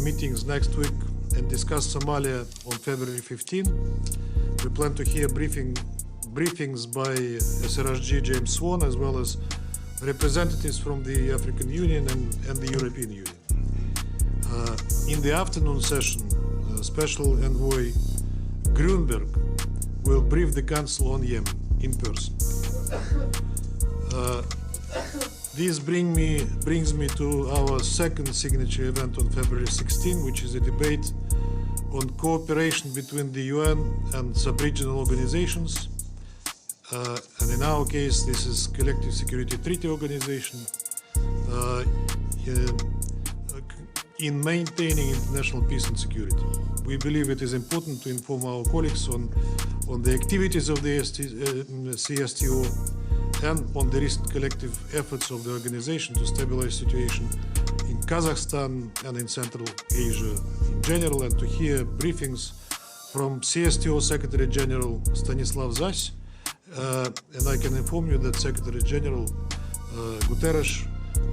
meetings next week and discuss Somalia on February 15. We plan to hear briefings by SRSG James Swan, as well as representatives from the African Union and the European Union. In the afternoon session, Special Envoy Grunberg will brief the Council on Yemen in person. This brings me to our second signature event on February 16, which is a debate on cooperation between the UN and sub-regional organizations. And in our case, this is Collective Security Treaty Organization, in maintaining international peace and security. We believe it is important to inform our colleagues on the activities of the CSTO and on the recent collective efforts of the organization to stabilize the situation in Kazakhstan and in Central Asia in general, and to hear briefings from CSTO Secretary General Stanislav Zas. And I can inform you that Secretary General Guterres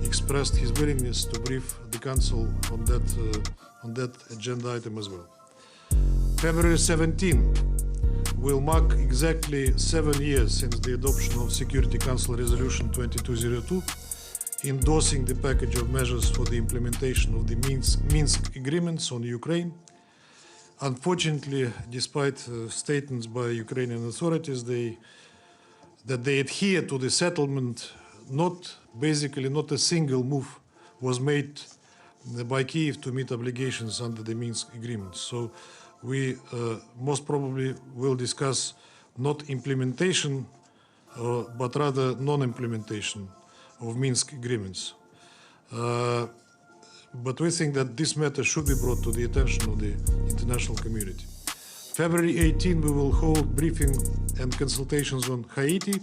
expressed his willingness to brief the Council on that agenda item as well. February 17 will mark exactly 7 years since the adoption of Security Council Resolution 2202, endorsing the package of measures for the implementation of the Minsk agreements on Ukraine. Unfortunately, despite statements by Ukrainian authorities that they adhere to the settlement, not a single move was made by Kyiv to meet obligations under the Minsk agreements. So we most probably will discuss not implementation, but rather non-implementation of Minsk agreements. But we think that this matter should be brought to the attention of the international community. February 18, we will hold briefing and consultations on Haiti.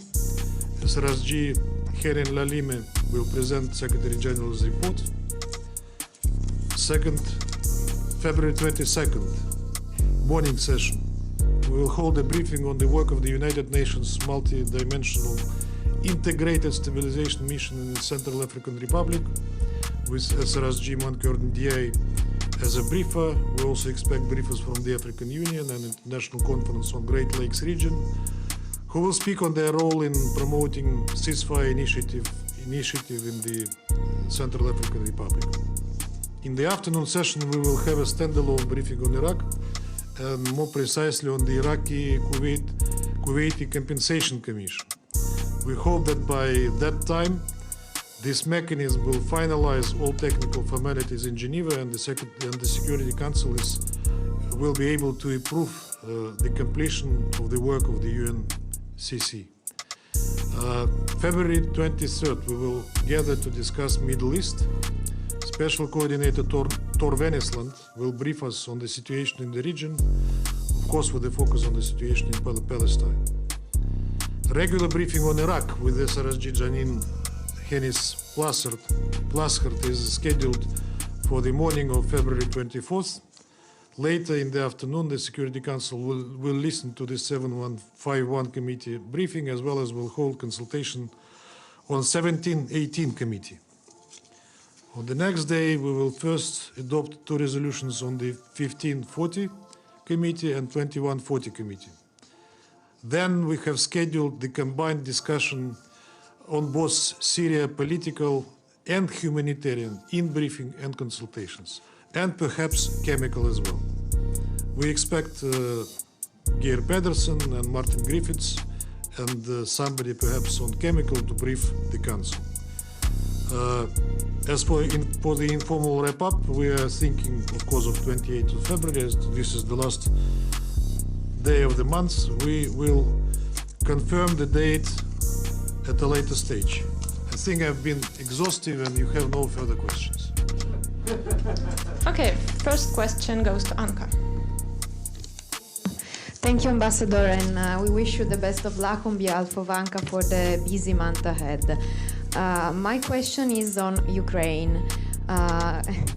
SRSG Herin Lalime will present Secretary General's report. February 22nd, morning session, we will hold a briefing on the work of the United Nations multi-dimensional integrated stabilization mission in the Central African Republic with SRSG Mankeur Ndiaye as a briefer. We also expect briefers from the African Union and International Conference on Great Lakes region, who will speak on their role in promoting ceasefire initiative in the Central African Republic. In the afternoon session, we will have a standalone briefing on Iraq, and more precisely on the Iraqi-Kuwaiti Compensation Commission. We hope that by that time, this mechanism will finalize all technical formalities in Geneva, and the Security Council will be able to approve the completion of the work of the UNCC. February 23rd, we will gather to discuss Middle East. Special Coordinator Tor Venesland will brief us on the situation in the region, of course with a focus on the situation in Palestine. Regular briefing on Iraq with SRSG Janine Hennis Plassert is scheduled for the morning of February 24th. Later in the afternoon, the Security Council will listen to the 7151 committee briefing, as well as will hold consultation on 1718 committee. On the next day, we will first adopt 2 resolutions on the 1540 committee and 2140 committee. Then we have scheduled the combined discussion on both Syria political and humanitarian in briefing and consultations, and perhaps chemical as well. We expect Geir Pedersen and Martin Griffiths and somebody perhaps on chemical to brief the Council. As for the informal wrap-up, we are thinking, of course, of 28th of February, as this is the last day of the month. We will confirm the date at a later stage. I think I've been exhaustive and you have no further questions. Okay, first question goes to Anka. Thank you, Ambassador, and we wish you the best of luck on behalf of Anka for the busy month ahead. My question is on Ukraine.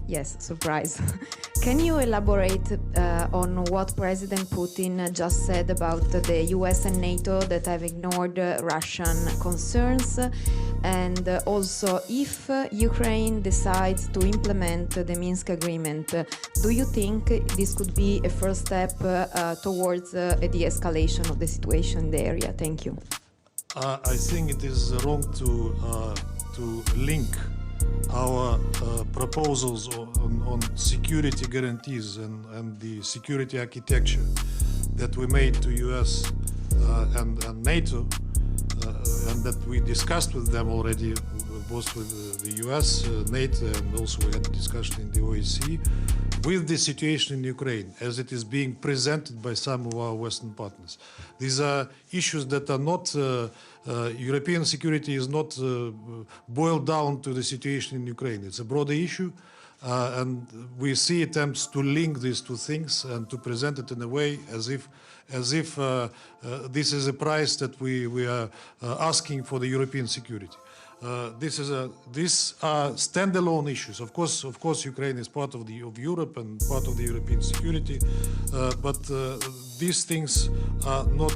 Yes, surprise. Can you elaborate on what President Putin just said about the US and NATO that have ignored Russian concerns? And also, if Ukraine decides to implement the Minsk agreement, do you think this could be a first step towards a de-escalation of the situation in the area? Thank you. I think it is wrong to link our proposals on security guarantees and the security architecture that we made to US and NATO and that we discussed with them already, both with the US, NATO, and also we had a discussion in the OSCE, with the situation in Ukraine as it is being presented by some of our Western partners. These are issues that are not, European security is not boiled down to the situation in Ukraine. It's a broader issue. And we see attempts to link these two things and to present it in a way as if this is a price that we are asking for the European security. These are standalone issues. Of course, Ukraine is part of Europe and part of the European security, but these things are not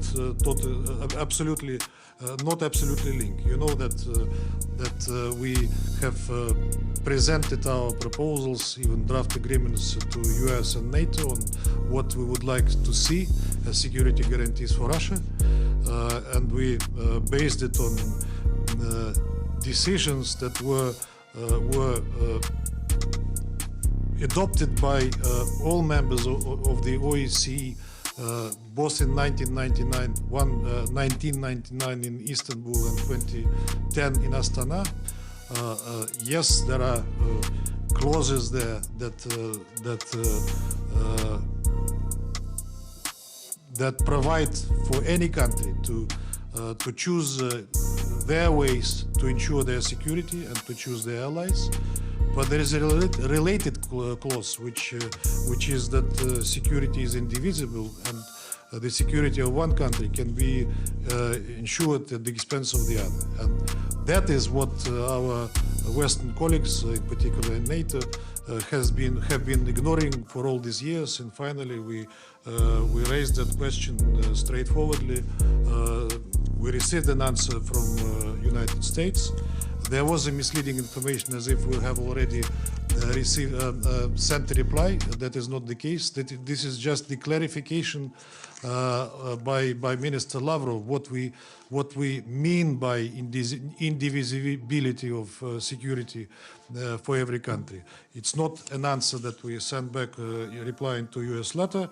absolutely linked. You know that we have presented our proposals, even draft agreements to US and NATO on what we would like to see as security guarantees for Russia, and we based it on decisions that were adopted by all members of the OSCE, both in 1999 in Istanbul and 2010 in Astana. Yes, there are clauses there that provide for any country to choose their ways to ensure their security and to choose their allies. But there is a related clause which is that security is indivisible and the security of one country can be ensured at the expense of the other. And that is what our Western colleagues, in particular in NATO, have been ignoring for all these years. And finally, we raised that question straightforwardly. We received an answer from United States. There was a misleading information as if we have already sent a reply. That is not the case. This is just the clarification by Minister Lavrov what we mean by indivisibility of security for every country. It's not an answer that we send back replying to US letter.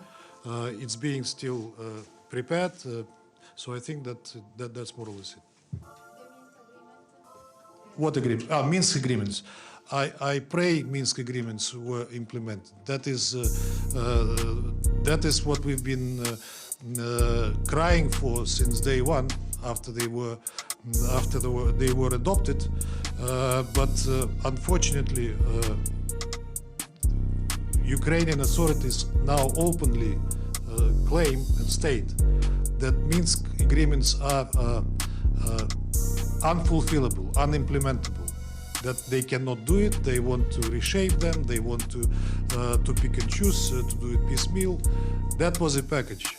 It's being still prepared. So I think that's more or less it. What agreement? Minsk agreements. I pray Minsk agreements were implemented. That is what we've been crying for since day one after they were adopted. But unfortunately, Ukrainian authorities now openly claim and state that Minsk agreements are unfulfillable, unimplementable, that they cannot do it, they want to reshape them, they want to pick and choose, to do it piecemeal. That was a package.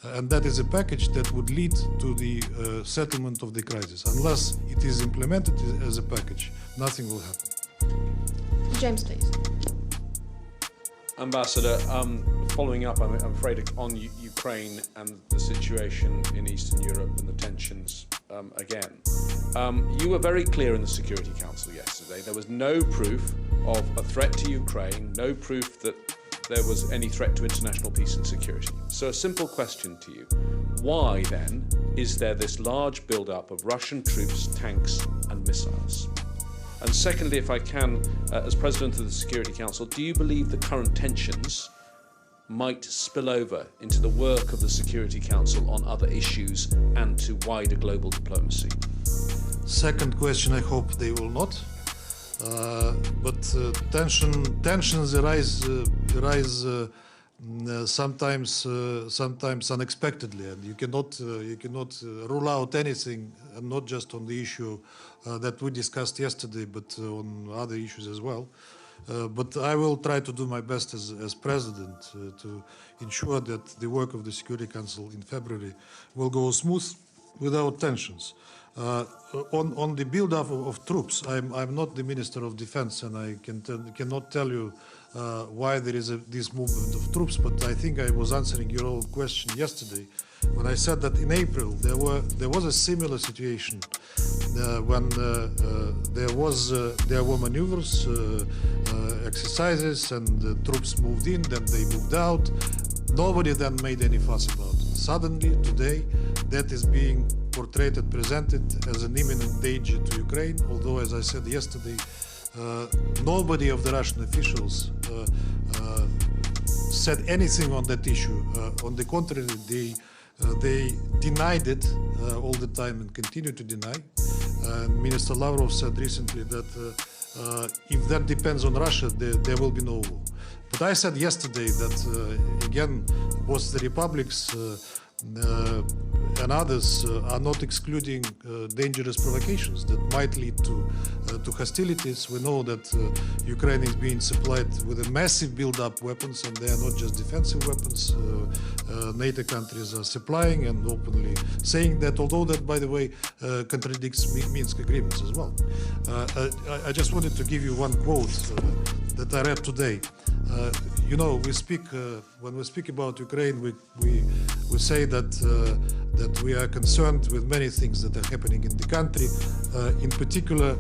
And that is a package that would lead to the settlement of the crisis. Unless it is implemented as a package, nothing will happen. James, please. Ambassador, following up, I'm afraid, on Ukraine and the situation in Eastern Europe and the tensions again. You were very clear in the Security Council yesterday. There was no proof of a threat to Ukraine, no proof that there was any threat to international peace and security. So a simple question to you. Why, then, is there this large build-up of Russian troops, tanks and missiles? And secondly, if I can, as President of the Security Council, do you believe the current tensions might spill over into the work of the Security Council on other issues and to wider global diplomacy? Second question, I hope they will not. But tensions arise sometimes unexpectedly, and you cannot rule out anything, and not just on the issue that we discussed yesterday, but on other issues as well. But I will try to do my best as president to ensure that the work of the Security Council in February will go smooth. without tensions. On the build-up of troops, I'm not the Minister of Defense, and I cannot tell you why there is this movement of troops. But I think I was answering your old question yesterday when I said that in April there was a similar situation when there were maneuvers, exercises, and troops moved in, then they moved out. Nobody then made any fuss about it. Suddenly, today, that is being portrayed and presented as an imminent danger to Ukraine, although, as I said yesterday, nobody of the Russian officials said anything on that issue. On the contrary, they denied it all the time and continue to deny. Minister Lavrov said recently that if that depends on Russia, there will be no war. But I said yesterday that, again, both the republics and others are not excluding dangerous provocations that might lead to hostilities. We know that Ukraine is being supplied with a massive build-up weapons, and they are not just defensive weapons. NATO countries are supplying and openly saying that, although that, by the way, contradicts Minsk agreements as well. I just wanted to give you one quote that I read today. You know, we speak when we speak about Ukraine, we say that that we are concerned with many things that are happening in the country. In particular,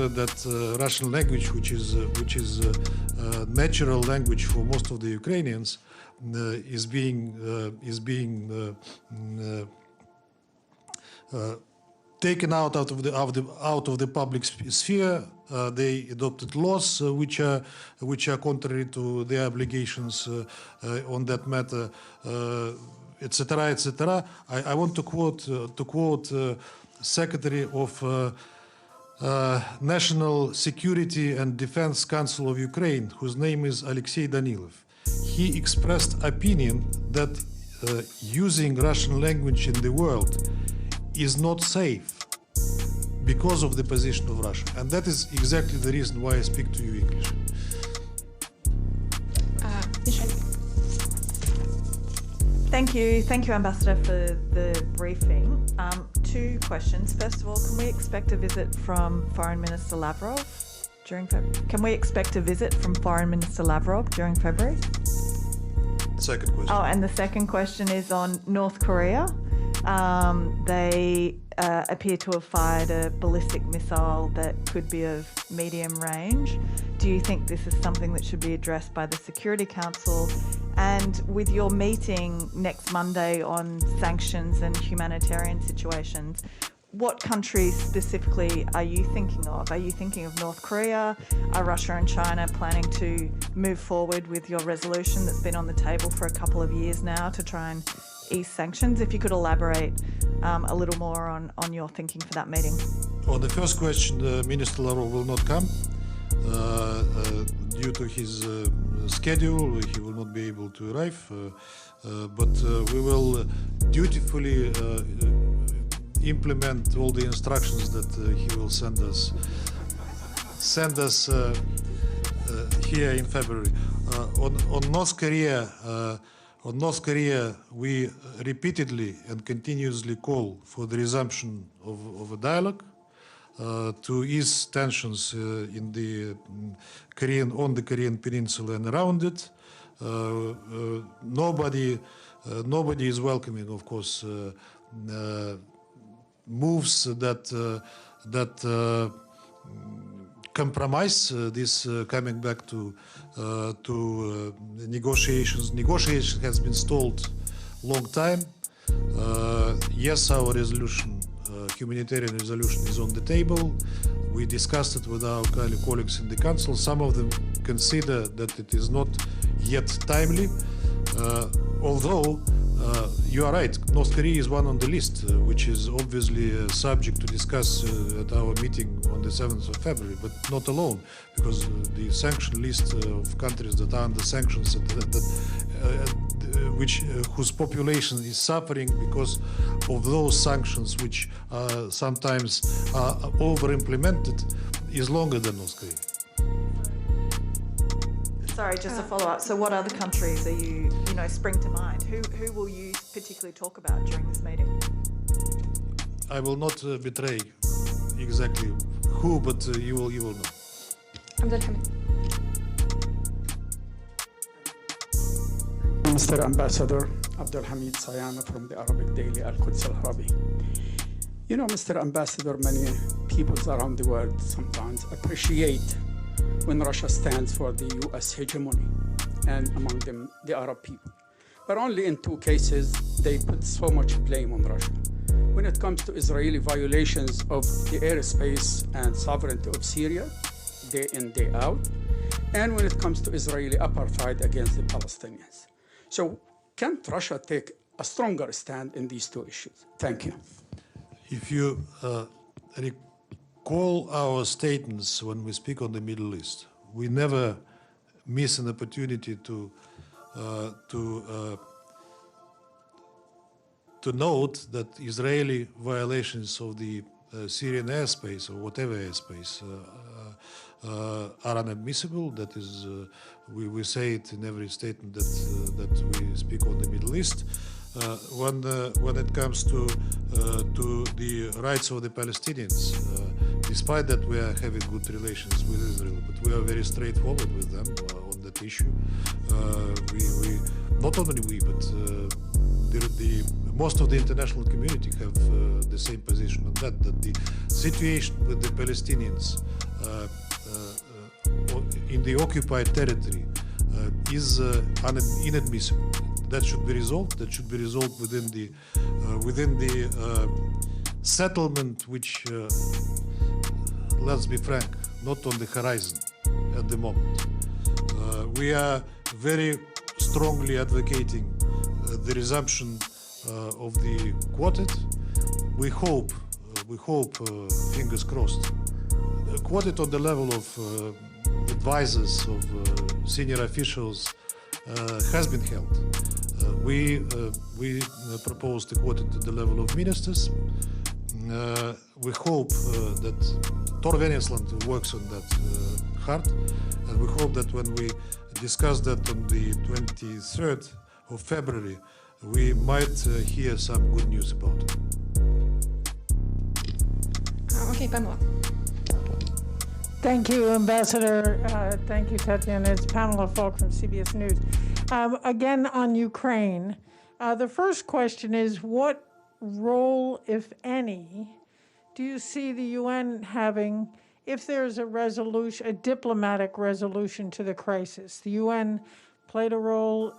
that Russian language, which is natural language for most of the Ukrainians, is being taken out of the public sphere. They adopted laws which are contrary to their obligations on that matter, etc., etc. I want to quote Secretary of National Security and Defense Council of Ukraine, whose name is Alexei Danilov. He expressed opinion that using Russian language in the world is not safe because of the position of Russia. And that is exactly the reason why I speak to you English. Michelle. Thank you, Ambassador, for the briefing. Two questions. First of all, can we expect a visit from Foreign Minister Lavrov during February? Can we expect a visit from Foreign Minister Lavrov during February? Second question. Oh, and the second question is on North Korea. They appear to have fired a ballistic missile that could be of medium range. Do you think this is something that should be addressed by the Security Council? And with your meeting next Monday on sanctions and humanitarian situations, what countries specifically are you thinking of? Are you thinking of North Korea? Are Russia and China planning to move forward with your resolution that's been on the table for a couple of years now to try and ease sanctions? If you could elaborate a little more on your thinking for that meeting. On the first question, Minister Lavrov will not come due to his schedule. He will not be able to arrive, but we will dutifully implement all the instructions that he will send us here in February. On North Korea, we repeatedly and continuously call for the resumption of a dialogue to ease tensions on the Korean Peninsula and around it. Nobody is welcoming, of course, moves that compromise this coming back to negotiations. Negotiation has been stalled long time. Yes, our resolution, humanitarian resolution, is on the table. We discussed it with our colleagues in the council. Some of them consider that it is not yet timely, although you are right, North Korea is one on the list, which is obviously subject to discuss at our meeting on the 7th of February, but not alone, because the sanction list of countries that are under sanctions, whose population is suffering because of those sanctions, which sometimes are over-implemented, is longer than North Korea. Sorry, just a follow-up. So what other countries are you spring to mind? Who will you particularly talk about during this meeting? I will not betray exactly who, but you will know. Abdelhamid. Mr. Ambassador Abdelhamid Sayana from the Arabic Daily Al-Quds Al-Arabi. You know, Mr. Ambassador, many peoples around the world sometimes appreciate when Russia stands for the US hegemony, and among them the Arab people. But only in two cases they put so much blame on Russia. When it comes to Israeli violations of the airspace and sovereignty of Syria, day in, day out, and when it comes to Israeli apartheid against the Palestinians. So can't Russia take a stronger stand in these two issues? Thank you. If you recall our statements when we speak on the Middle East, we never miss an opportunity to note that Israeli violations of the Syrian airspace or whatever airspace are unadmissible. That is, we say it in every statement that we speak on the Middle East. When it comes to the rights of the Palestinians, despite that we are having good relations with Israel, but we are very straightforward with them on that issue. We not only we, but most of the international community have the same position on that the situation with the Palestinians in the occupied territory is inadmissible. That should be resolved. That should be resolved within the settlement, which, let's be frank, not on the horizon at the moment. We are very strongly advocating the resumption of the quartet. We hope, fingers crossed, a quartet on the level of advisors, of senior officials has been held. We proposed a quartet at the level of ministers. We hope that Tor Venesland works on that hard, and we hope that when we discuss that on the 23rd of February, we might hear some good news about it. Okay, Pamela. Thank you, Ambassador. Thank you, Tatiana. It's Pamela Falk from CBS News. Again, on Ukraine, the first question is, what role, if any, do you see the UN having if there's a resolution, a diplomatic resolution to the crisis? The UN played a role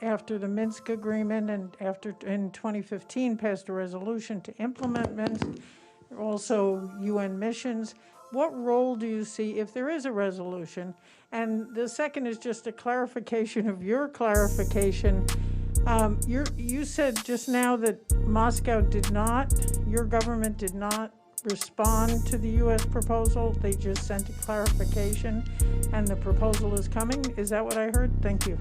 after the Minsk agreement, and in 2015 passed a resolution to implement Minsk, also UN missions. What role do you see if there is a resolution? And the second is just a clarification of your clarification. You said just now that Moscow your government did not respond to the U.S. proposal. They just sent a clarification, and the proposal is coming. Is that what I heard? Thank you.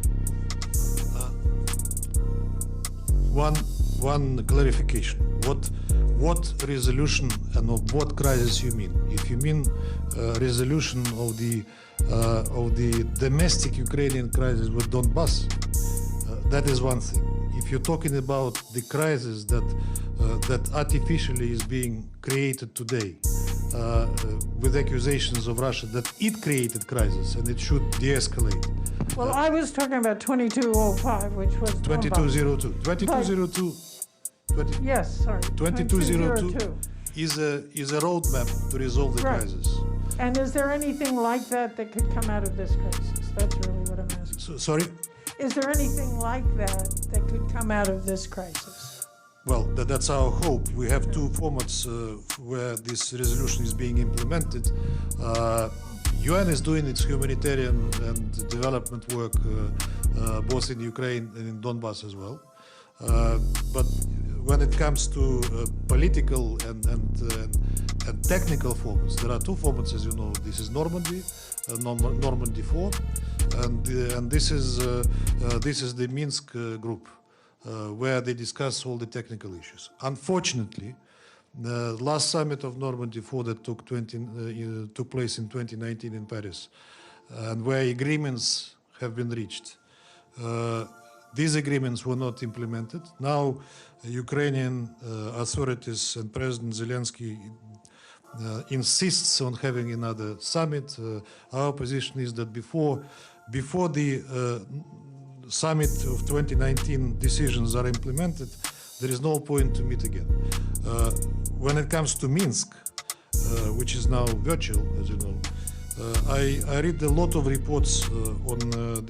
One clarification. What resolution and of what crisis you mean? If you mean resolution of the domestic Ukrainian crisis with Donbass, that is one thing. If you're talking about the crisis that artificially is being created today, with accusations of Russia that it created crisis and it should de-escalate. Well, I was talking about 2205, which was 2202. 2202. Yes, sorry. 2202 is a roadmap to resolve the crisis. And is there anything like that could come out of this crisis? That's really what I'm asking. Sorry? Is there anything like that could come out of this crisis? Well, that's our hope. We have two formats where this resolution is being implemented. UN is doing its humanitarian and development work both in Ukraine and in Donbass as well. But when it comes to political and technical formats, there are two formats, as you know. This is Normandy, Normandy 4, and this is the Minsk group, where they discuss all the technical issues. Unfortunately, the last summit of Normandy 4 that took place in 2019 in Paris, and where agreements have been reached, these agreements were not implemented. Now, Ukrainian authorities and President Zelensky insists on having another summit. Our position is that before the summit of 2019 decisions are implemented, there is no point to meet again. When it comes to Minsk, which is now virtual, as you know, I read a lot of reports on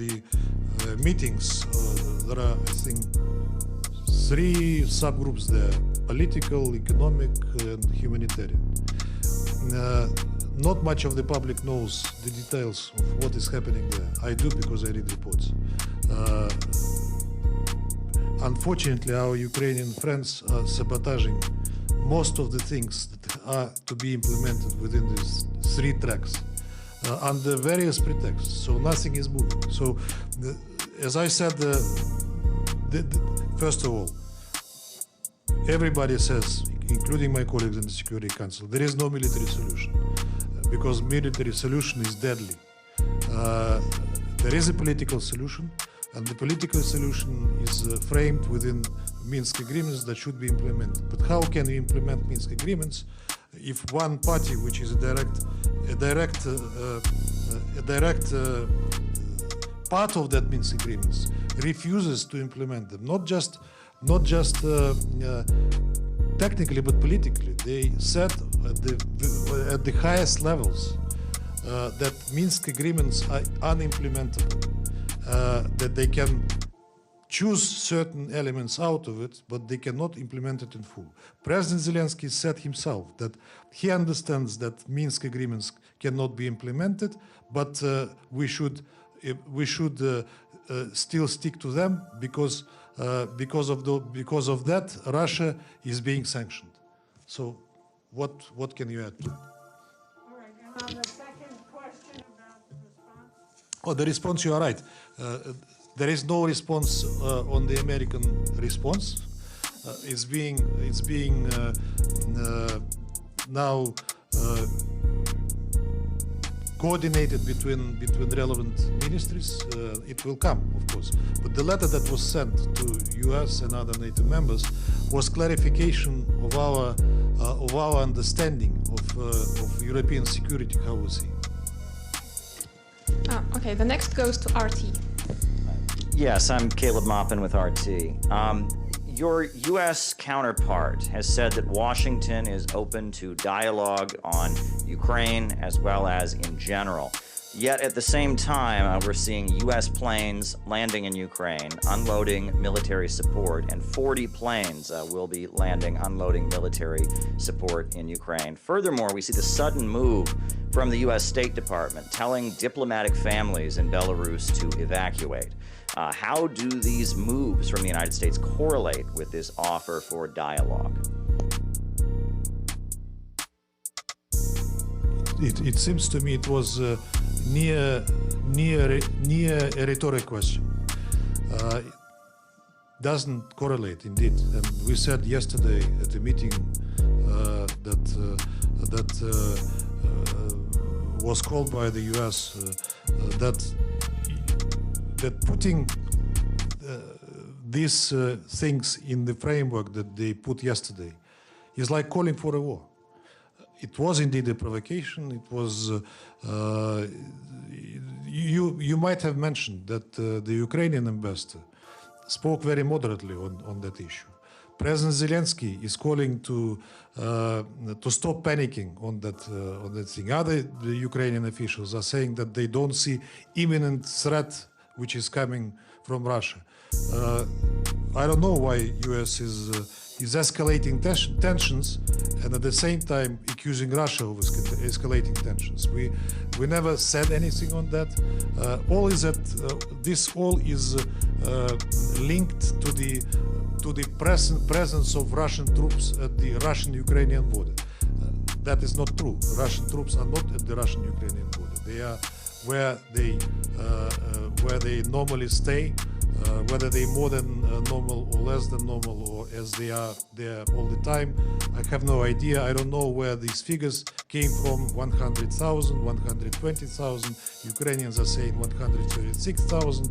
the meetings. There are, I think, 3 subgroups there: political, economic, and humanitarian. Not much of the public knows the details of what is happening there. I do, because I read reports. Unfortunately, our Ukrainian friends are sabotaging most of the things that are to be implemented within these 3 tracks under various pretexts. So nothing is moving. So, as I said, first of all, everybody says, including my colleagues in the Security Council, there is no military solution, because military solution is deadly. There is a political solution, and the political solution is framed within Minsk agreements that should be implemented. But how can we implement Minsk agreements if one party, which is a direct part of that Minsk agreements, refuses to implement them? Not just technically, but politically. They said at the highest levels that Minsk agreements are unimplementable, that they can choose certain elements out of it, but they cannot implement it in full. President Zelensky said himself that he understands that Minsk agreements cannot be implemented, but we should still stick to them because of that Russia is being sanctioned. So, what can you add to it? All right, and on the second question about the response? Oh, the response, you are right. There is no response on the American response. It's being now coordinated between relevant ministries. It will come, of course. But the letter that was sent to U.S. and other NATO members was clarification of our understanding of European security, how we see it. Okay, the next goes to RT. Yes, I'm Caleb Maupin with RT. Your U.S. counterpart has said that Washington is open to dialogue on Ukraine as well as in general. Yet at the same time, we're seeing U.S. planes landing in Ukraine, unloading military support, and 40 planes will be landing, unloading military support in Ukraine. Furthermore, we see the sudden move from the U.S. State Department telling diplomatic families in Belarus to evacuate. How do these moves from the United States correlate with this offer for dialogue? It seems to me it was near a rhetoric question. It doesn't correlate, indeed. And we said yesterday at a meeting that was called by the U.S. That putting these things in the framework that they put yesterday is like calling for a war. It was indeed a provocation. It was. You might have mentioned that the Ukrainian ambassador spoke very moderately on that issue. President Zelensky is calling to stop panicking on that thing. Other Ukrainian officials are saying that they don't see imminent threat which is coming from Russia. I don't know why U.S. is escalating tensions and at the same time accusing Russia of escalating tensions. We never said anything on that. All is that this all is linked to the presence of Russian troops at the Russian-Ukrainian border. That is not true. Russian troops are not at the Russian-Ukrainian border. They are where they normally stay, whether they more than normal or less than normal, or as they are there all the time. I have no idea. I don't know where these figures came from. 100,000, 120,000. Ukrainians are saying 136,000.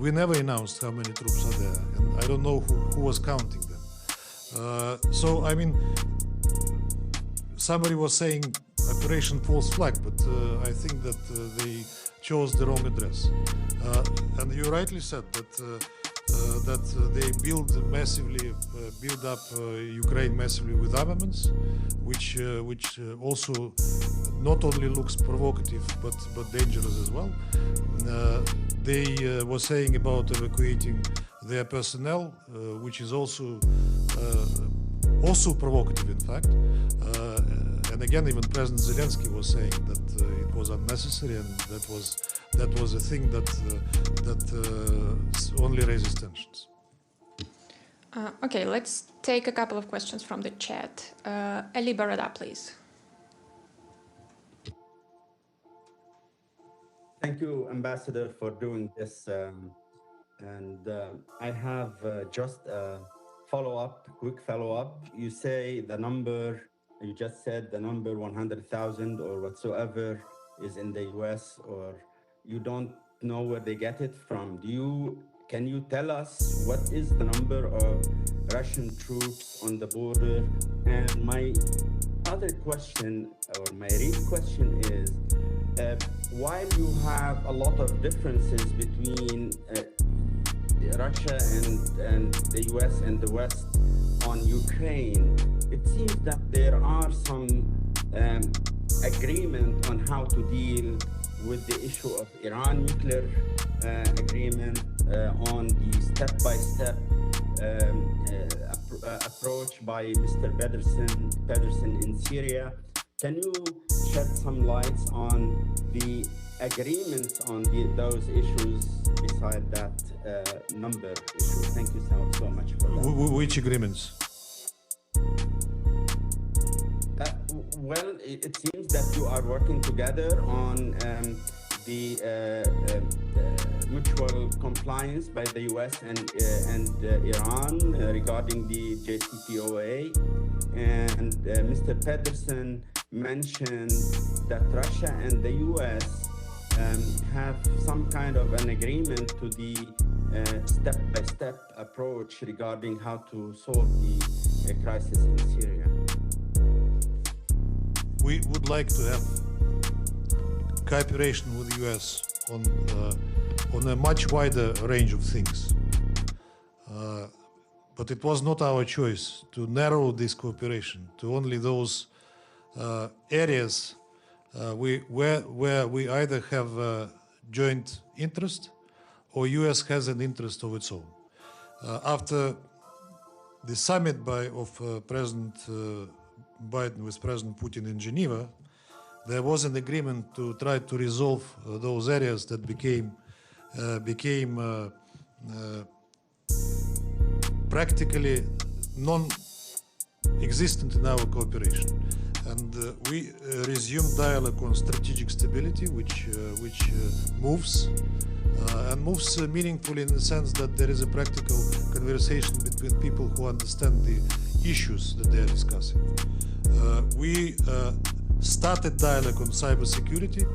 we never announced how many troops are there, and I don't know who was counting them. So, I mean, somebody was saying Operation False Flag, but I think that they chose the wrong address. And you rightly said that they build up Ukraine massively with armaments, which also not only looks provocative but dangerous as well. They were saying about evacuating their personnel, which is also provocative, in fact. And again, even President Zelensky was saying that it was unnecessary, and that was a thing that only raises tensions. Okay, let's take a couple of questions from the chat. Eli Barada, please. Thank you, Ambassador, for doing this. I have just a quick follow-up. You say the number, you just said the number 100,000 or whatsoever is in the US, or you don't know where they get it from. Can you tell us what is the number of Russian troops on the border? And my other question, or my real question is, while you have a lot of differences between Russia and the US and the West on Ukraine, it seems that there are some agreement on how to deal with the issue of Iran nuclear agreement, on the step-by-step approach by Mr. Pedersen in Syria. Can you shed some lights on the agreements on those issues beside that number issue? Thank you so much for that. Which agreements? Well, it seems that you are working together on the mutual compliance by the US and Iran regarding the JCPOA. And Mr. Pedersen mentioned that Russia and the US have some kind of an agreement to the step-by-step approach regarding how to solve the crisis in Syria. We would like to have cooperation with the US on a much wider range of things. But it was not our choice to narrow this cooperation to only those areas where we either have a joint interest or US has an interest of its own. After the summit of President Biden with President Putin in Geneva, there was an agreement to try to resolve those areas that became practically non-existent in our cooperation. And we resumed dialogue on strategic stability, which moves meaningfully in the sense that there is a practical conversation between people who understand the issues that they are discussing. We started dialogue on cybersecurity,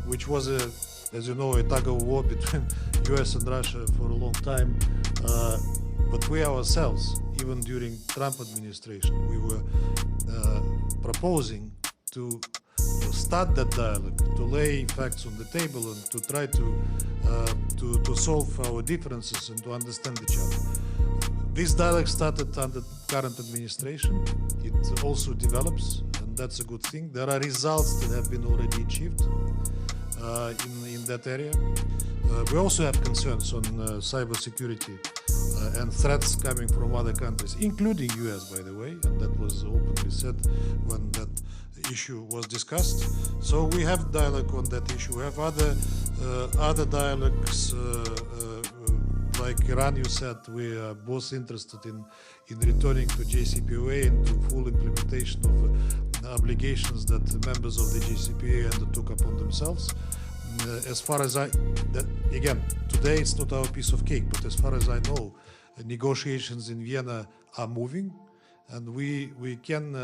which was, as you know, a tug of war between US and Russia for a long time. But we ourselves, even during Trump administration, we were proposing to start that dialogue, to lay facts on the table and to try to solve our differences and to understand each other. This dialogue started under current administration. It also develops, and that's a good thing. There are results that have been already achieved in that area. We also have concerns on cybersecurity and threats coming from other countries, including US, by the way, and that was openly said when that issue was discussed. So we have dialogue on that issue. We have other dialogues, like Iran, you said. We are both interested in returning to JCPOA and to full implementation of obligations that the members of the JCPOA undertook upon themselves. As far as again, today it's not our piece of cake, but as far as I know, negotiations in Vienna are moving, and we can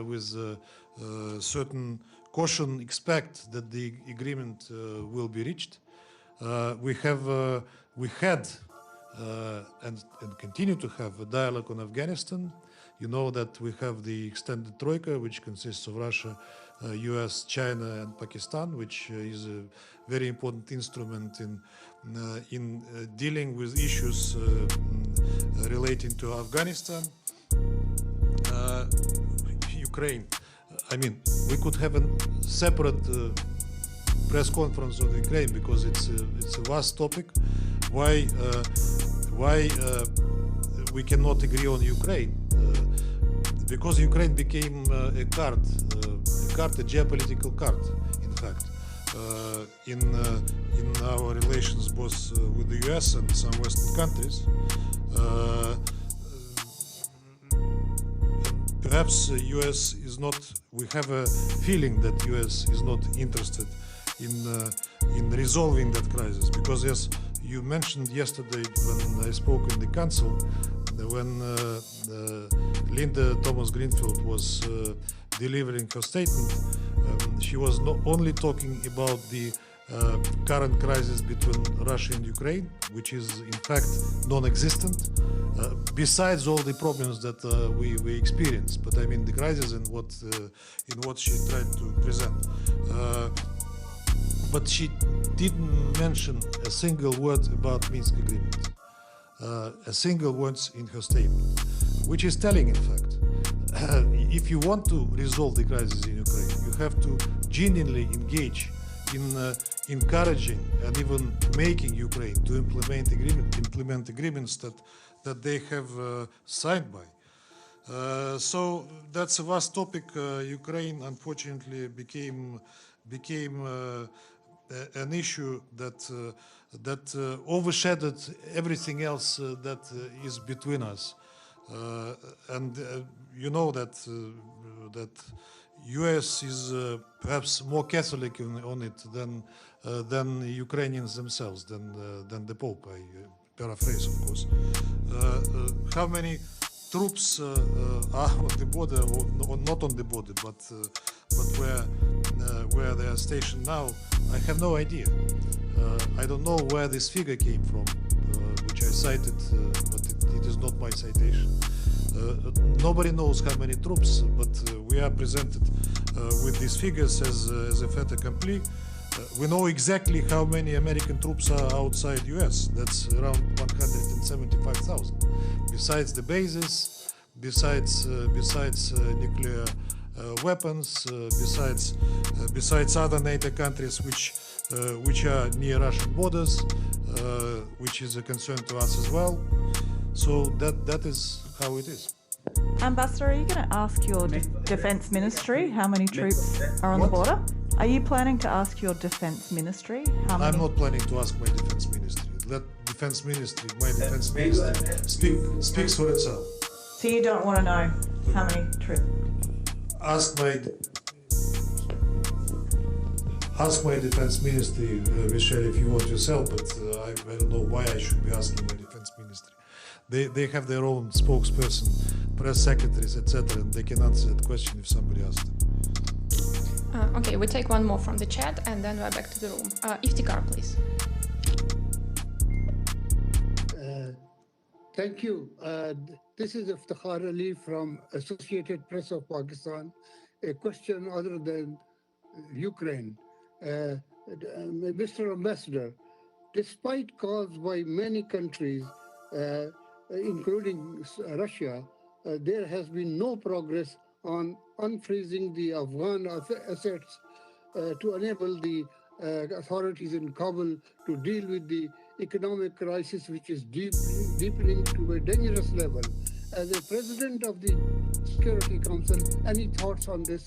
with certain caution expect that the agreement will be reached. We had and continue to have a dialogue on Afghanistan. You know that we have the extended troika, which consists of Russia, US, China, and Pakistan, which is a very important instrument in dealing with issues relating to Afghanistan, Ukraine. I mean, we could have a separate press conference on Ukraine because it's a vast topic. Why we cannot agree on Ukraine? Because Ukraine became a geopolitical card, in fact, in our relations both with the US and some Western countries. Perhaps US is not. We have a feeling that US is not interested in resolving that crisis, because as you mentioned yesterday when I spoke in the council, when Linda Thomas-Greenfield was delivering her statement, she was not only talking about the current crisis between Russia and Ukraine, which is in fact non-existent, besides all the problems that we experience. But I mean the crisis in what she tried to present. But she didn't mention a single word about Minsk agreement, a single word in her statement, which is telling, in fact. If you want to resolve the crisis in Ukraine, you have to genuinely engage in encouraging and even making Ukraine to implement agreements that they have signed by. So that's a vast topic. Ukraine, unfortunately, became an issue that overshadowed everything else that is between us. And you know that U.S. is perhaps more Catholic on it than Ukrainians themselves, than the Pope. I paraphrase, of course. How many troops are on the border, or not on the border, but where they are stationed now? I have no idea. I don't know where this figure came from, which I cited, but it is not my citation. Nobody knows how many troops, but we are presented with these figures as a fait accompli. We know exactly how many American troops are outside US. That's around 175,000. Besides the bases, besides nuclear weapons, besides other NATO countries which are near Russian borders, which is a concern to us as well. So that is how it is. Ambassador, are you going to ask your defense ministry how many troops are on the border? Are you planning to ask your defense ministry how many? I'm not planning to ask my defense ministry. Let my defense ministry speaks for itself. So you don't want to know how many troops? Ask my defense ministry, Michelle, if you want yourself, but I don't know why I should be asking my defense ministry. They have their own spokesperson, press secretaries, etc., and they can answer that question if somebody asks them. Okay, we take one more from the chat and then we're back to the room. Iftikhar, please. Thank you. This is Iftikhar Ali from Associated Press of Pakistan. A question other than Ukraine. Mr. Ambassador, despite calls by many countries, including Russia, there has been no progress on unfreezing the Afghan assets to enable the authorities in Kabul to deal with the economic crisis, which is deepening to a dangerous level. As a president of the Security Council, any thoughts on this?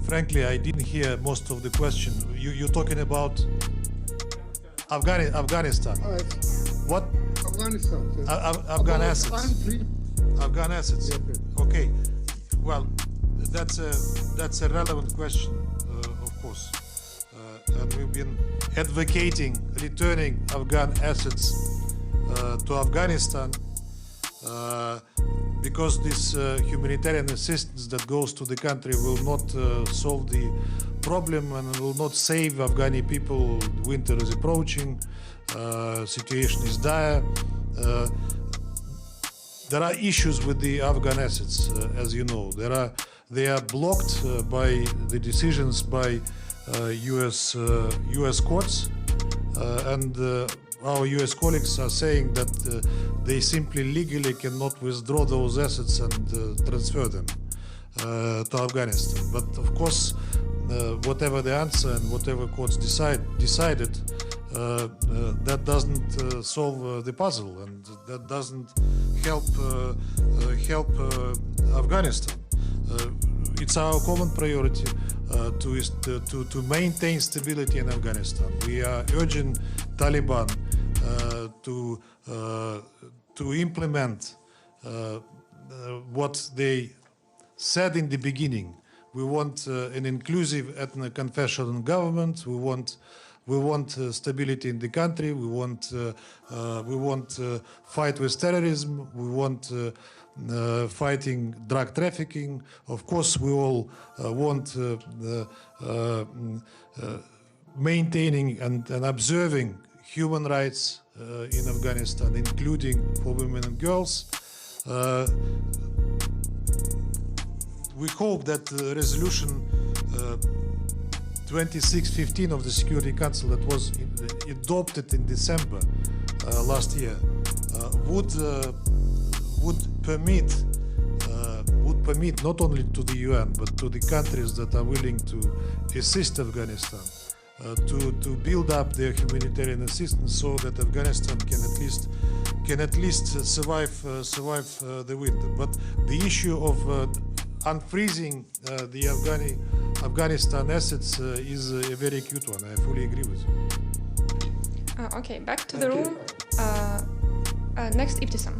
Frankly, I didn't hear most of the question. You're talking about Afghanistan. What? Afghanistan. Afghan assets. Afghan assets. Yes, okay. Well, that's a relevant question, of course. And we've been advocating returning Afghan assets to Afghanistan because this humanitarian assistance that goes to the country will not solve the problem and will not save Afghani people. Winter is approaching, situation is dire. There are issues with the Afghan assets, as you know. They are blocked by the decisions by U.S. courts, and our U.S. colleagues are saying that they simply legally cannot withdraw those assets and transfer them to Afghanistan. But of course, whatever the answer and whatever courts decided, that doesn't solve the puzzle, and that doesn't help Afghanistan. It's our common priority to maintain stability in Afghanistan. We are urging Taliban to implement what they said in the beginning. We want an inclusive ethno-confessional government. We want stability in the country. We want fight with terrorism. We want fighting drug trafficking. Of course, we all want maintaining and observing human rights in Afghanistan, including for women and girls. We hope that the resolution 2615 of the Security Council that was adopted in December last year would permit not only to the UN but to the countries that are willing to assist Afghanistan to build up their humanitarian assistance so that Afghanistan can at least survive the winter. But the issue of unfreezing the Afghanistan assets is a very acute one. I fully agree with you. Okay, back to the room. Next, Ibtisam.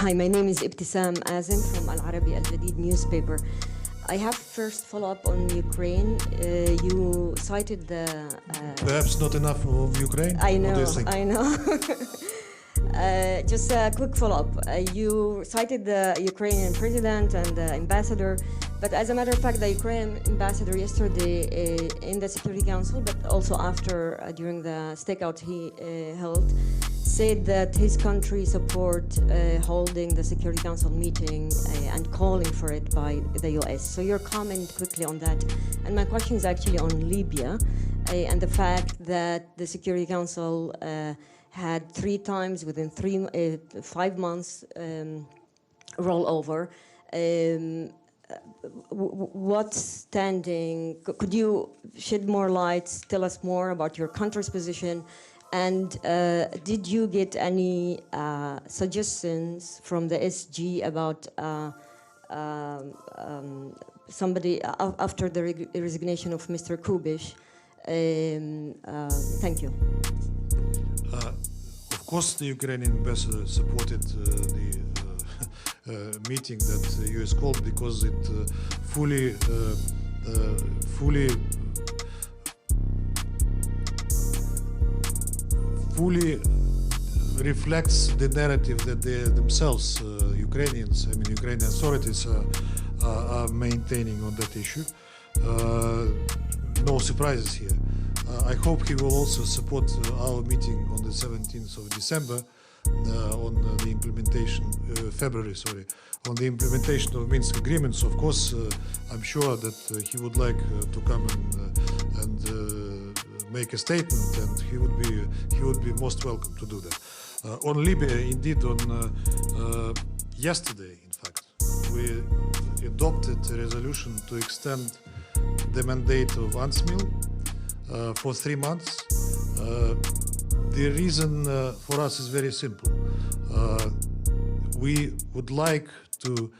Hi, my name is Ibtisam Azim from Al Arabi Al Jadid newspaper. I have first follow-up on Ukraine. You cited the... Perhaps not enough of Ukraine? I know, What do you think? I know. Just a quick follow-up. You cited the Ukrainian president and the ambassador, but as a matter of fact, the Ukrainian ambassador yesterday in the Security Council, but also after, during the stakeout he held, said that his country support holding the Security Council meeting and calling for it by the US. So your comment quickly on that. And my question is actually on Libya and the fact that the Security Council had 3 times within 5 months rollover. What's standing? Could you shed more light, tell us more about your country's position? And did you get any suggestions from the SG about somebody after the resignation of Mr. Kubish? Thank you. Of course, the Ukrainian ambassador supported the meeting that the US called because it fully reflects the narrative that they themselves, Ukrainians, Ukrainian authorities are maintaining on that issue. No surprises here. I hope he will also support our meeting on the 17th of December on the implementation, on the implementation of Minsk agreements. Of course, I'm sure that he would like to come and make a statement, and he would be most welcome to do that. On Libya, indeed, on yesterday, in fact, we adopted a resolution to extend the mandate of UNSMIL for 3 months. The reason for us is very simple. We would like to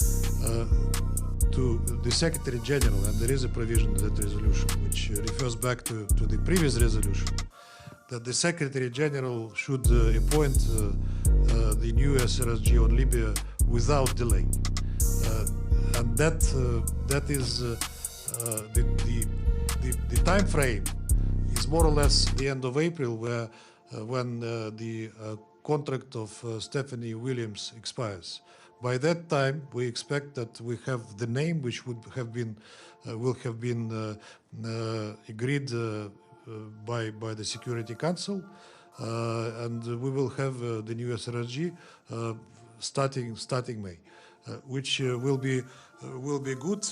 the Secretary General, and there is a provision in that resolution which refers back to the previous resolution, that the Secretary General should appoint the new SRSG on Libya without delay. And that is the time frame is more or less the end of April, when the contract of Stephanie Williams expires. By that time, we expect that we have the name which would have been will have been agreed by the Security Council, and we will have the new SRSG starting May, which will be good.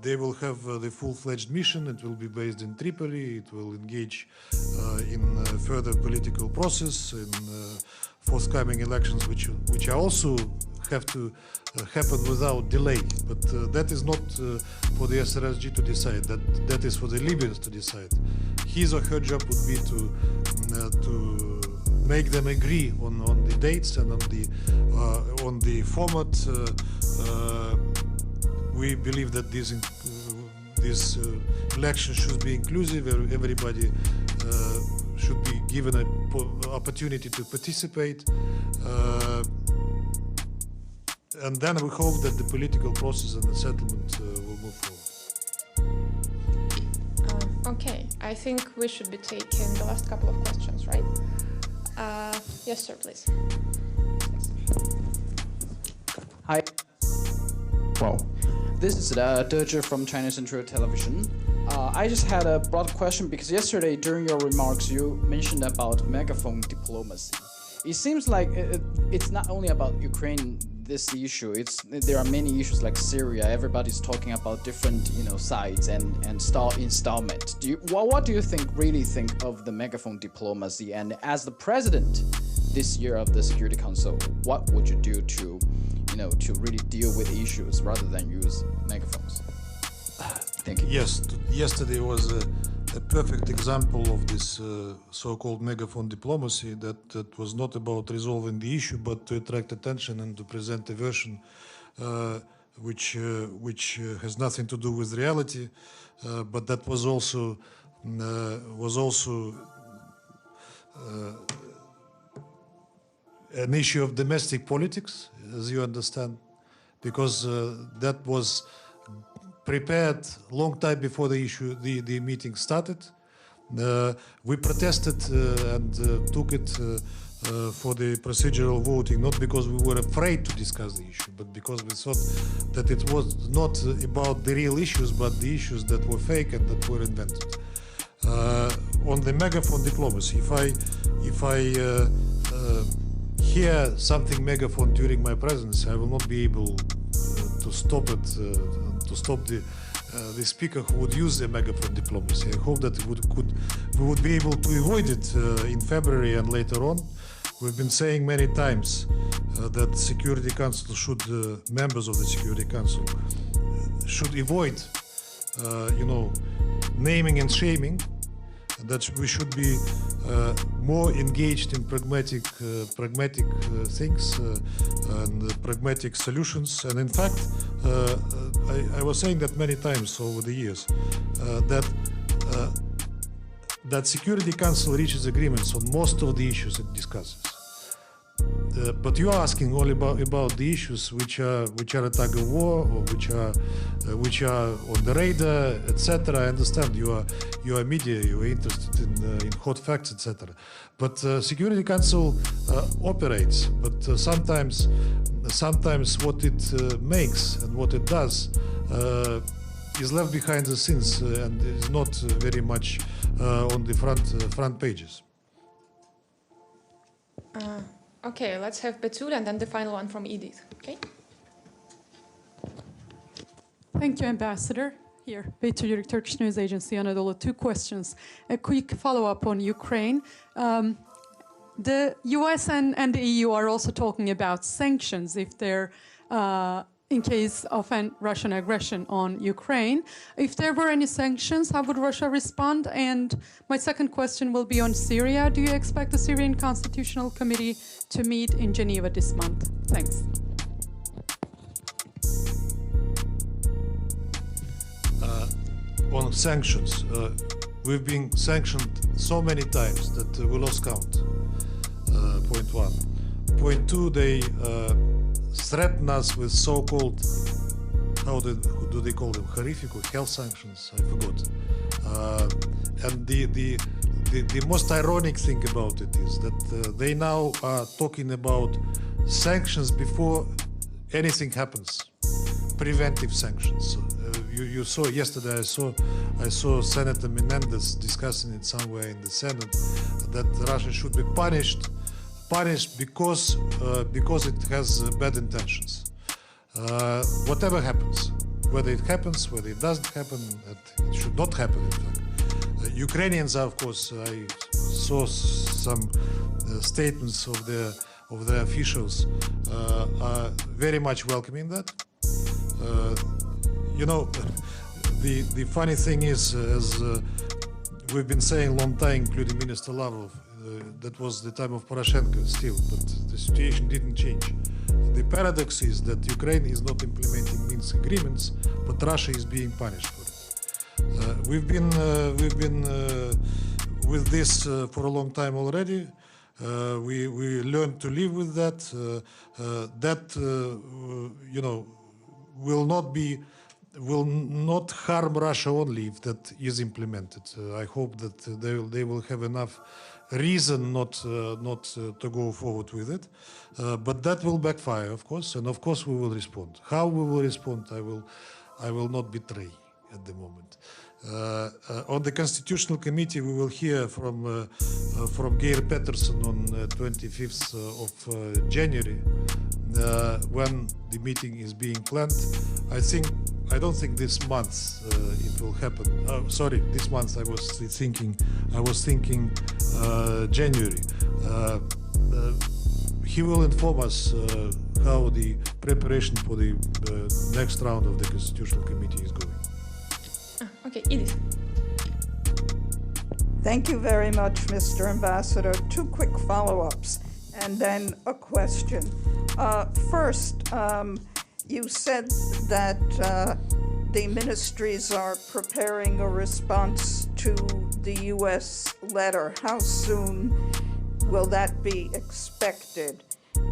They will have the full-fledged mission. It will be based in Tripoli. It will engage in further political process, in forthcoming elections, which are also have to happen without delay. But that is not for the SRSG to decide. That is for the Libyans to decide. His or her job would be to make them agree on the dates and on the format. We believe that this election should be inclusive. Everybody should be given an opportunity to participate. And then we hope that the political process and the settlement will move forward. Okay, I think we should be taking the last couple of questions, right? Yes, sir, please. Hi. Wow. This is Deji from China Central Television. I just had a broad question because yesterday during your remarks you mentioned about megaphone diplomacy. It seems like it's not only about Ukraine, this issue. There are many issues like Syria. Everybody's talking about different sides and installment. What do you really think of the megaphone diplomacy? And as the president this year of the Security Council, what would you do to really deal with issues rather than use megaphones? Thank you. Yes, yesterday was a perfect example of this so-called megaphone diplomacy that was not about resolving the issue, but to attract attention and to present a version which has nothing to do with reality, but that was also an issue of domestic politics, as you understand, because that was prepared long time before the meeting started. We protested and took it for the procedural voting, not because we were afraid to discuss the issue, but because we thought that it was not about the real issues, but the issues that were fake and that were invented. On the megaphone diplomacy, if I hear something megaphone during my presence, I will not be able to stop it, to stop the speaker who would use the megaphone diplomacy. I hope that we would be able to avoid it in February and later on. We've been saying many times that Security Council members of the Security Council should avoid, naming and shaming. That we should be more engaged in pragmatic things and pragmatic solutions. And in fact, I was saying that many times over the years that Security Council reaches agreements on most of the issues it discusses. But you are asking all about the issues which are a tug of war or which are on the radar, etc. I understand you are media, you are interested in hot facts, etc. But Security Council operates, but sometimes what it makes and what it does is left behind the scenes and is not very much on the front pages. Okay, let's have Betül and then the final one from Edith. Okay. Thank you, Ambassador. Here, Betül Yürük, Turkish News Agency, Anadolu. 2 questions. A quick follow-up on Ukraine. The US and the EU are also talking about sanctions if they're in case of an Russian aggression on Ukraine. If there were any sanctions, how would Russia respond? And my second question will be on Syria. Do you expect the Syrian Constitutional Committee to meet in Geneva this month? Thanks. On sanctions, we've been sanctioned so many times that we lost count. Point 1. Point 2, they threaten us with so-called, do they call them, horrific or health sanctions? I forgot. And the the most ironic thing about it is that they now are talking about sanctions before anything happens, preventive sanctions. You saw yesterday. I saw Senator Menendez discussing it somewhere in the Senate that Russia should be punished because it has bad intentions. Whatever happens, whether it happens, whether it doesn't happen, it should not happen. In fact, Ukrainians are, of course, I saw some statements of the officials are very much welcoming that. You know, the funny thing is, as we've been saying a long time, including Minister Lavrov, that was the time of Poroshenko still, but the situation didn't change. The paradox is that Ukraine is not implementing Minsk agreements, but Russia is being punished for it. We've been with this for a long time already. We learned to live with that. You know, will not harm Russia only if that is implemented. I hope that they will have enough reason not to go forward with it, but that will backfire, of course, and of course we will respond. How we will respond, I will not betray at the moment. On the Constitutional Committee, we will hear from Geir Peterson on 25th of January when the meeting is being planned. I don't think this month it will happen. Sorry, this month I was thinking January. He will inform us how the preparation for the next round of the Constitutional Committee is going. Okay, Edith. Thank you very much, Mr. Ambassador. Two quick follow-ups and then a question. First, you said that the ministries are preparing a response to the U.S. letter. How soon will that be expected?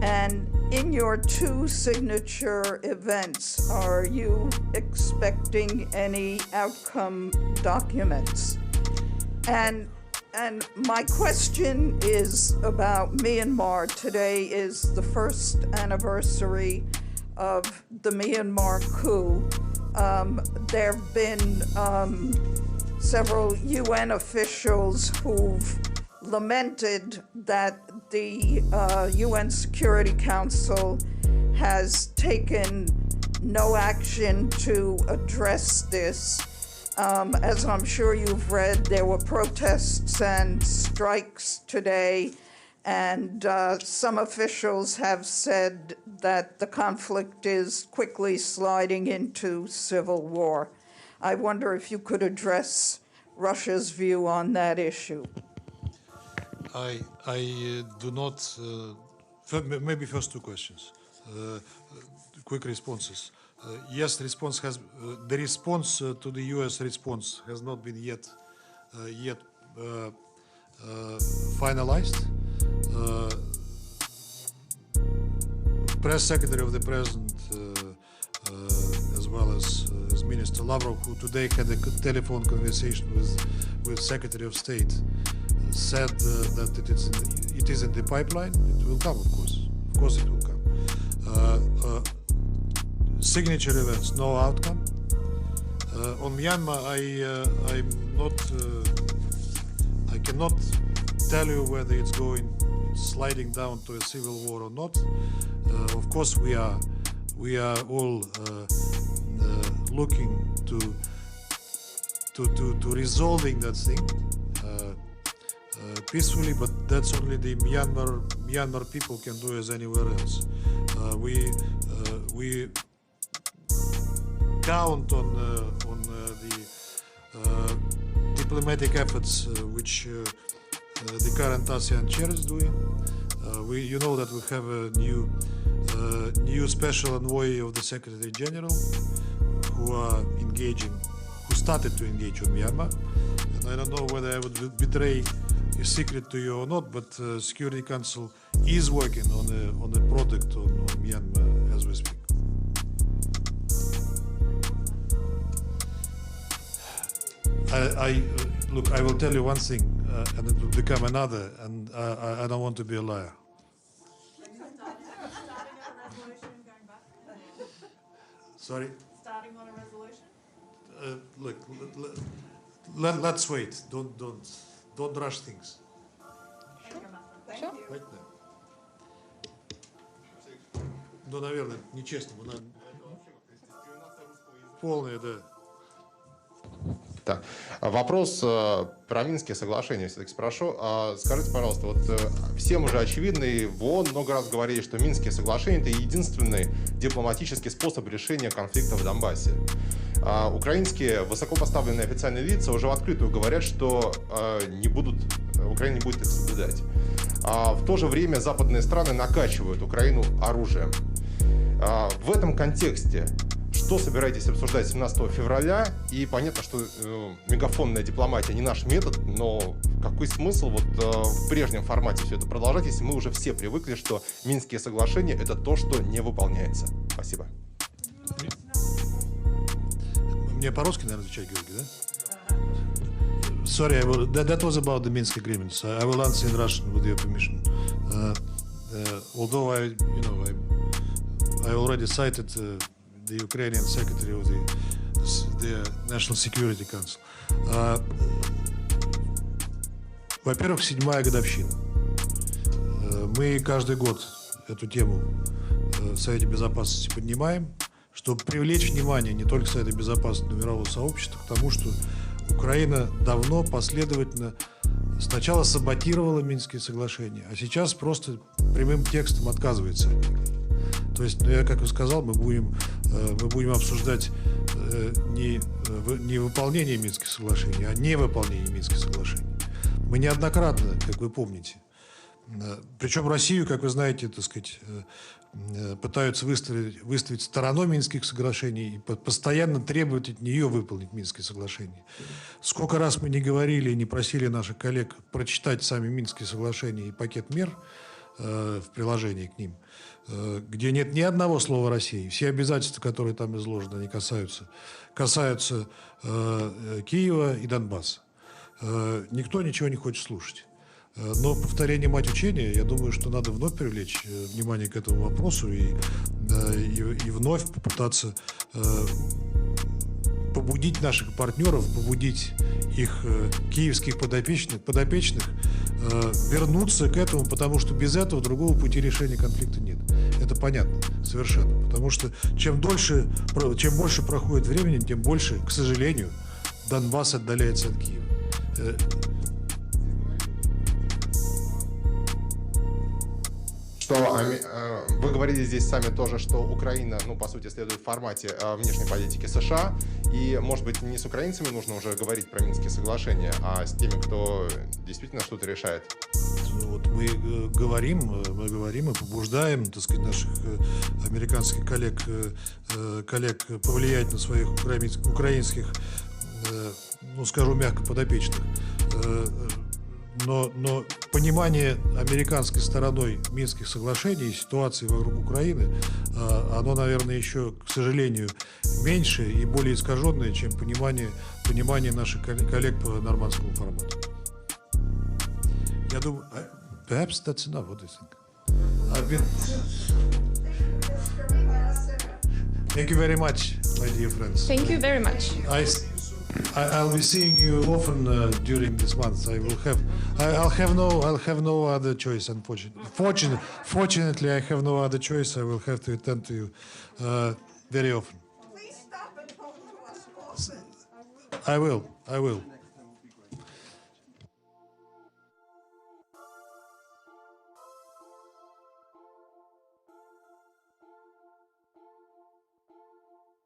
And in your two signature events, are you expecting any outcome documents? And my question is about Myanmar. Today is the first anniversary of the Myanmar coup. There have been several UN officials who've lamented that the UN Security Council has taken no action to address this. As I'm sure you've read, there were protests and strikes today, and some officials have said that the conflict is quickly sliding into civil war. I wonder if you could address Russia's view on that issue. I do not. Maybe first two questions. Quick responses. Yes, the response to the U.S. response has not been yet finalized. Press Secretary of the President, as well as Minister Lavrov, who today had a telephone conversation with Secretary of State, said that it is in the pipeline. It will come, of course. Of course, it will come. Signature events, no outcome. On Myanmar, I cannot tell you whether it's sliding down to a civil war or not. Of course, we are all looking to resolving that thing peacefully, but that's only the Myanmar people can do as anywhere else. We count on the diplomatic efforts which the current ASEAN chair is doing. You know that we have a new special envoy of the Secretary General who started to engage on Myanmar. And I don't know whether I would betray a secret to you or not, but Security Council is working on a product on Myanmar as we speak. Look, I will tell you one thing. and it will become another, and I don't want to be a liar. Sorry? Starting on a resolution? Look, let's wait. Don't rush things. Sure. Right now. Ну, наверное, нечестно. Полное, да. Так, вопрос про Минские соглашения все-таки спрошу. Скажите, пожалуйста, вот всем уже очевидно, и в ООН много раз говорили, что Минские соглашения — это единственный дипломатический способ решения конфликта в Донбассе. Украинские высокопоставленные официальные лица уже в открытую говорят, что Украина не будет их соблюдать. В то же время западные страны накачивают Украину оружием. В этом контексте что собираетесь обсуждать 17 февраля? И понятно, что мегафонная дипломатия не наш метод, но какой смысл в прежнем формате все это продолжать, если мы уже все привыкли, что Минские соглашения — это то, что не выполняется? Спасибо. Мне по-русски, наверное, отвечать, Георгий, да? Sorry, that was about the Minsk agreements. I will answer in Russian with your permission. Although I already cited the Ukrainian Secretary of the National Security Council. Во-первых, 7-я годовщина. Мы каждый год эту тему в Совете Безопасности поднимаем, чтобы привлечь внимание не только Совета Безопасности, но и мирового сообщества к тому, что Украина давно, последовательно сначала саботировала Минские соглашения, а сейчас просто прямым текстом отказывается от них. То есть, я, как и сказал, мы будем обсуждать не выполнение Минских соглашений, а невыполнение Минских соглашений. Мы неоднократно, как вы помните, причем Россию, как вы знаете, так сказать, пытаются выставить стороной Минских соглашений и постоянно требовать от нее выполнить Минские соглашения. Сколько раз мы не говорили и не просили наших коллег прочитать сами Минские соглашения и пакет мер в приложении к ним, где нет ни одного слова России. Все обязательства, которые там изложены, они касаются Киева и Донбасса. Никто ничего не хочет слушать. Но повторение мать учения, я думаю, что надо вновь привлечь внимание к этому вопросу и вновь попытаться побудить наших партнеров, побудить их киевских подопечных вернуться к этому, потому что без этого другого пути решения конфликта нет. Это понятно совершенно. Потому что чем больше проходит времени, тем больше, к сожалению, Донбасс отдаляется от Киева. Что вы говорили здесь сами тоже, что Украина, по сути, следует в формате внешней политики США, и, может быть, не с украинцами нужно уже говорить про Минские соглашения, а с теми, кто действительно что-то решает. Вот мы говорим и побуждаем, так сказать, наших американских коллег повлиять на своих украинских, скажу мягко, подопечных. Но понимание американской стороной Минских соглашений и ситуации вокруг Украины, оно, наверное, еще, к сожалению, меньше и более искаженное, чем понимание наших коллег по нормандскому формату. Я думаю, perhaps that's enough. What do you think? Thank you very much, my dear friends. Thank you very much. I'll be seeing you often during this month. I'll have no other choice, unfortunately. Fortunately, I have no other choice. I will have to attend to you very often. Please stop and talk to us. I will.